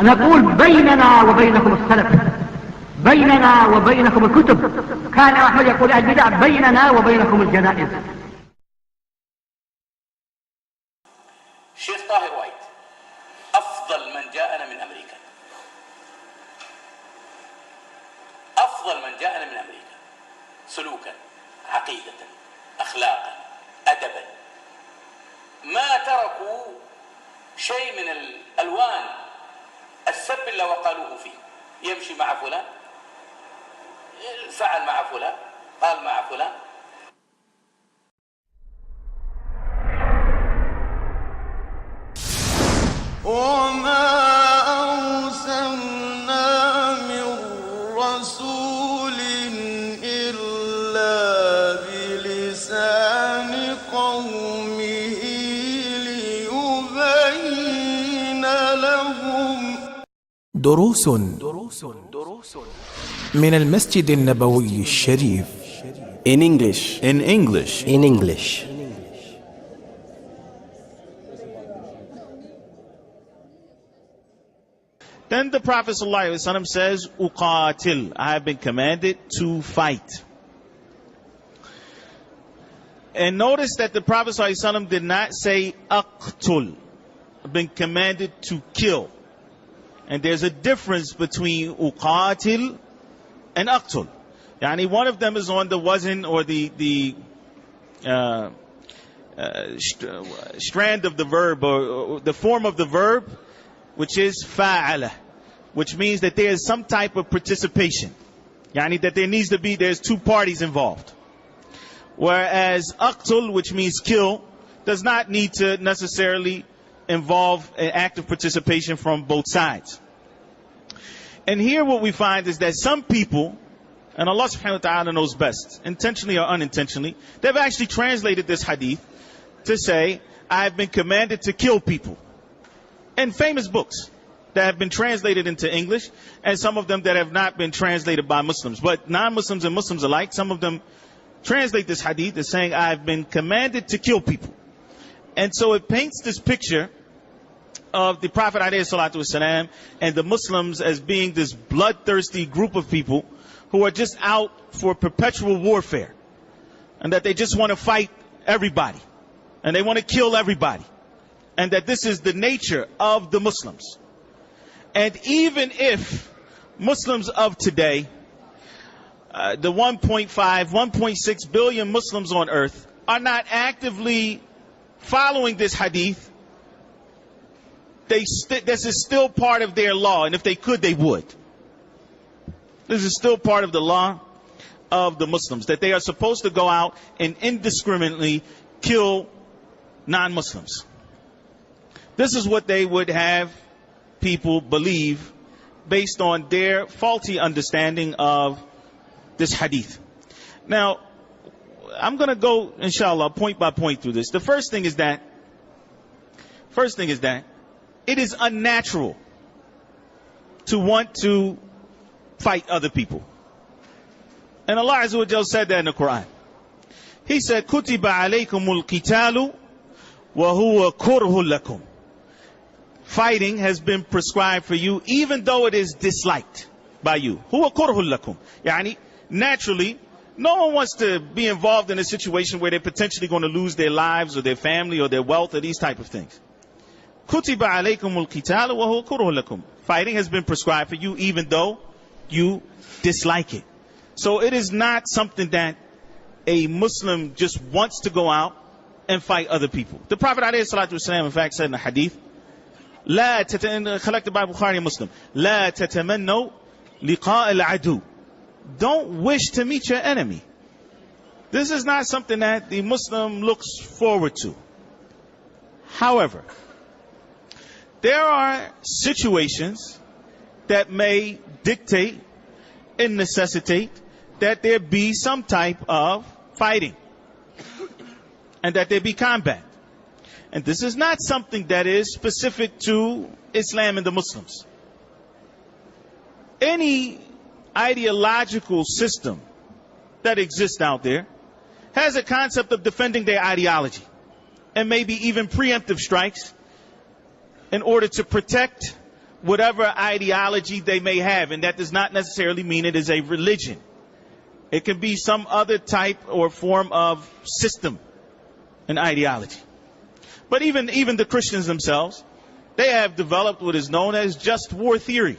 نقول بيننا وبينكم السلف، بيننا وبينكم الكتب. كان أحمد يقول البدع بيننا وبينكم الجنائز. الشيخ طاهر وايت أفضل من جاءنا من أمريكا، أفضل من جاءنا من أمريكا سلوكا، عقيدة، أخلاقا، أدبا. ما تركوا شيء من الألوان السب إلا وقالوه فيه. يمشي مع فلان، فعل مع فلان، قال مع فلان. وما أرسلنا من رسول إلا بلسان قومه ليبين لهم. دروس من المسجد النبوي الشريف. In English. In English. In English. Then the Prophet ﷺ says, Uqatil, I have been commanded to fight. And notice that the Prophet ﷺ did not say aqtul, I've been commanded to kill. And there's a difference between uqatil and aqtul. Yani one of them is on the wazn, or the strand of the verb, or the form of the verb, which is fa'ala, which means that there is some type of participation. Yani that there's two parties involved. Whereas aqtul, which means kill, does not need to necessarily involve an active participation from both sides. And here what we find is that some people, and Allah subhanahu wa ta'ala knows best, intentionally or unintentionally, they've actually translated this hadith to say, I have been commanded to kill people. In famous books that have been translated into English, and some of them that have not been translated by Muslims. But non-Muslims and Muslims alike, some of them translate this hadith as saying, I have been commanded to kill people. And so it paints this picture of the Prophet ﷺ and the Muslims as being this bloodthirsty group of people who are just out for perpetual warfare, and that they just want to fight everybody, and they want to kill everybody, and that this is the nature of the Muslims. And even if Muslims of today, the 1.6 billion Muslims on earth, are not actively following this hadith, this is still part of their law, and if they could, they would. This is still part of the law of the Muslims, that they are supposed to go out and indiscriminately kill non-Muslims. This is what they would have people believe based on their faulty understanding of this hadith. Now, I'm going to go, inshallah, point by point through this. The first thing is that it is unnatural to want to fight other people. And Allah Azza wa Jal said that in the Quran. He said, كُتِبَ عَلَيْكُمُ الْقِتَالُ وَهُوَ كُرْهٌ لَكُمْ. Fighting has been prescribed for you, even though it is disliked by you. هُوَ كُرْهٌ لَكُمْ. Yani, naturally, no one wants to be involved in a situation where they're potentially going to lose their lives or their family or their wealth or these type of things. كُتِبَ عَلَيْكُمُ الْقِتَالُ وَهُوَ كُرْهٌ لَكُمْ. Fighting has been prescribed for you, even though you dislike it. So it is not something that a Muslim just wants to go out and fight other people. The Prophet ﷺ, in fact, said in the hadith, collected by Bukhari and Muslim, لا تتمنوا لقاء العدو. Don't wish to meet your enemy. This is not something that the Muslim looks forward to. However, there are situations that may dictate and necessitate that there be some type of fighting and that there be combat. And this is not something that is specific to Islam and the Muslims. Any ideological system that exists out there has a concept of defending their ideology, and maybe even preemptive strikes in order to protect whatever ideology they may have, and that does not necessarily mean it is a religion. It can be some other type or form of system and ideology. But even the Christians themselves, they have developed what is known as just war theory.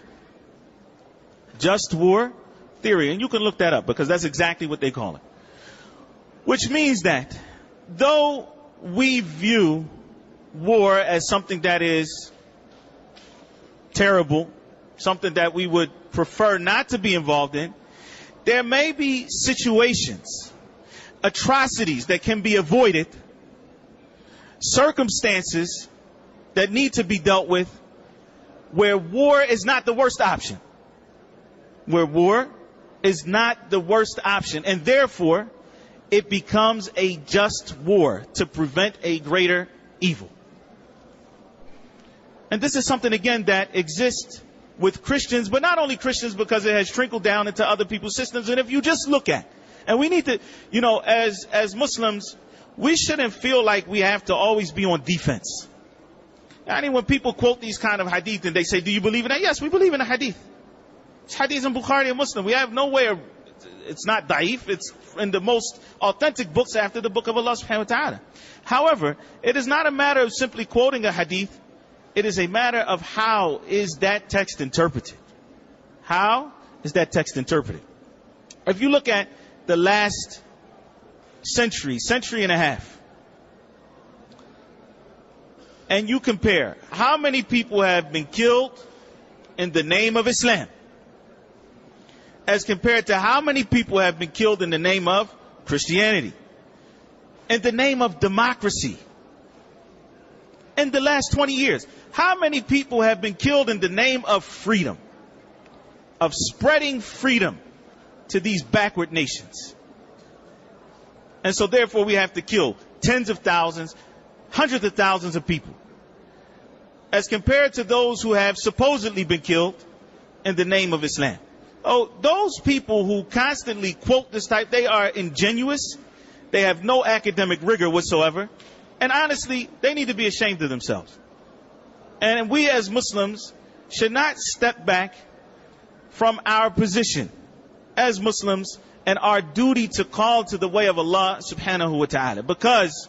Just war theory. And you can look that up because that's exactly what they call it. Which means that though we view war as something that is terrible, something that we would prefer not to be involved in, there may be situations, atrocities that can be avoided, circumstances that need to be dealt with where war is not the worst option. Where war is not the worst option, and therefore it becomes a just war to prevent a greater evil. And this is something, again, that exists with Christians, but not only Christians, because it has trickled down into other people's systems. And if you just look at, and we need to, you know, as Muslims, we shouldn't feel like we have to always be on defense. I mean, when people quote these kind of hadith and they say, do you believe in that? Yes, we believe in the hadith. It's hadith in Bukhari and Muslim. We have no way of, it's not da'if, it's in the most authentic books after the book of Allah subhanahu wa ta'ala. However, it is not a matter of simply quoting a hadith. It is a matter of how is that text interpreted. How is that text interpreted? If you look at the last century and a half, and you compare how many people have been killed in the name of Islam as compared to how many people have been killed in the name of Christianity, in the name of democracy, in the last 20 years, how many people have been killed in the name of freedom, of spreading freedom to these backward nations? And so therefore we have to kill tens of thousands, hundreds of thousands of people, as compared to those who have supposedly been killed in the name of Islam. Oh, those people who constantly quote this type, they are ingenuous. They have no academic rigor whatsoever. And honestly, they need to be ashamed of themselves. And we as Muslims should not step back from our position as Muslims and our duty to call to the way of Allah subhanahu wa ta'ala. Because,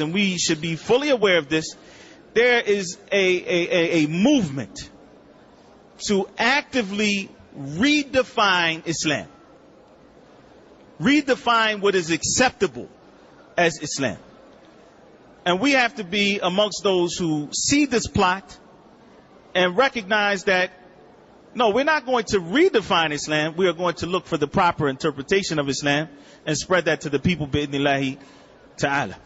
and we should be fully aware of this, there is a movement to actively redefine Islam. Redefine what is acceptable as Islam. And we have to be amongst those who see this plot and recognize that, no, we're not going to redefine Islam. We are going to look for the proper interpretation of Islam and spread that to the people, bi'idhnillahi ta'ala.